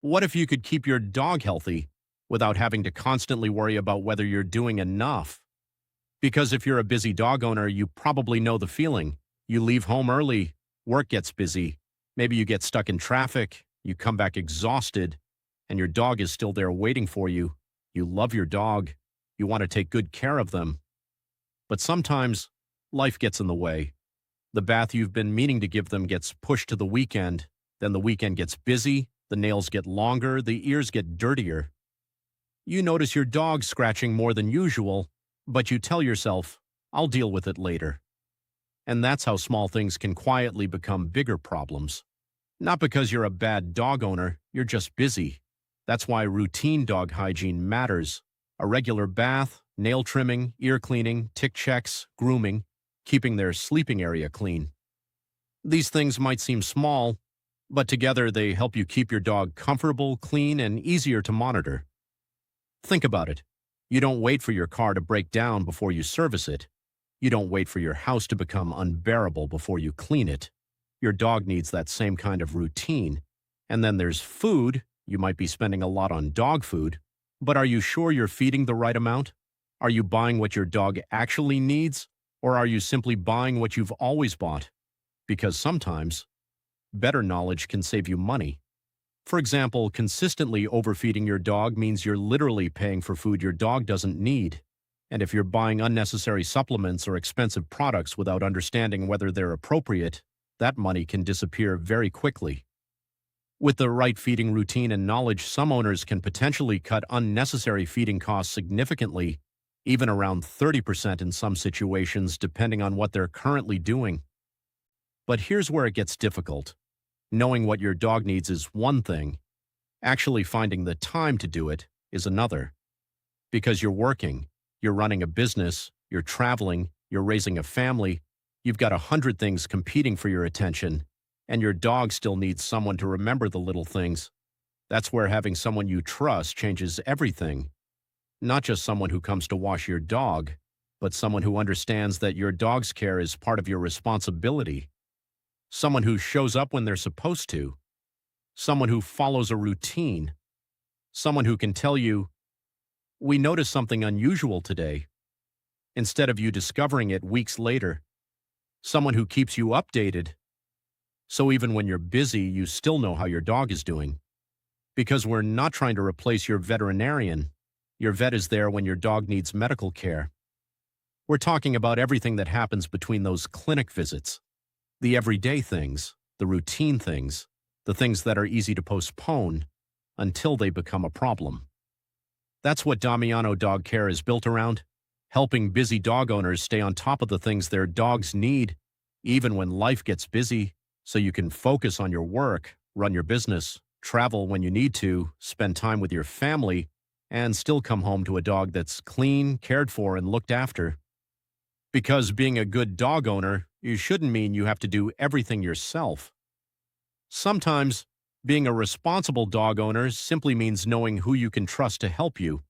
What if you could keep your dog healthy without having to constantly worry about whether you're doing enough? Because if you're a busy dog owner, you probably know the feeling. You leave home early, work gets busy, maybe you get stuck in traffic, you come back exhausted, and your dog is still there waiting for you. You love your dog, you want to take good care of them. But sometimes life gets in the way. The bath you've been meaning to give them gets pushed to the weekend, then the weekend gets busy, the nails get longer, the ears get dirtier. You notice your dog scratching more than usual, but you tell yourself, I'll deal with it later. And that's how small things can quietly become bigger problems. Not because you're a bad dog owner, you're just busy. That's why routine dog hygiene matters. A regular bath, nail trimming, ear cleaning, tick checks, grooming, keeping their sleeping area clean. These things might seem small, but together they help you keep your dog comfortable, clean, and easier to monitor. Think about it. You don't wait for your car to break down before you service it. You don't wait for your house to become unbearable before you clean it. Your dog needs that same kind of routine. And then there's food. You might be spending a lot on dog food, but are you sure you're feeding the right amount? Are you buying what your dog actually needs, or are you simply buying what you've always bought? Because sometimes, better knowledge can save you money. For example, consistently overfeeding your dog means you're literally paying for food your dog doesn't need. And if you're buying unnecessary supplements or expensive products without understanding whether they're appropriate, that money can disappear very quickly. With the right feeding routine and knowledge, some owners can potentially cut unnecessary feeding costs significantly, even around 30% in some situations, depending on what they're currently doing. But here's where it gets difficult. Knowing what your dog needs is one thing. Actually finding the time to do it is another. Because you're working, you're running a business, you're traveling, you're raising a family, you've got 100 things competing for your attention, and your dog still needs someone to remember the little things. That's where having someone you trust changes everything. Not just someone who comes to wash your dog, but someone who understands that your dog's care is part of your responsibility. Someone who shows up when they're supposed to. Someone who follows a routine. Someone who can tell you, we noticed something unusual today, instead of you discovering it weeks later. Someone who keeps you updated. So even when you're busy, you still know how your dog is doing. Because we're not trying to replace your veterinarian. Your vet is there when your dog needs medical care. We're talking about everything that happens between those clinic visits. The everyday things, the routine things, the things that are easy to postpone until they become a problem. That's what Damiano Dog Care is built around, helping busy dog owners stay on top of the things their dogs need, even when life gets busy, so you can focus on your work, run your business, travel when you need to, spend time with your family, and still come home to a dog that's clean, cared for, and looked after. Because being a good dog owner, you shouldn't mean you have to do everything yourself. Sometimes, being a responsible dog owner simply means knowing who you can trust to help you.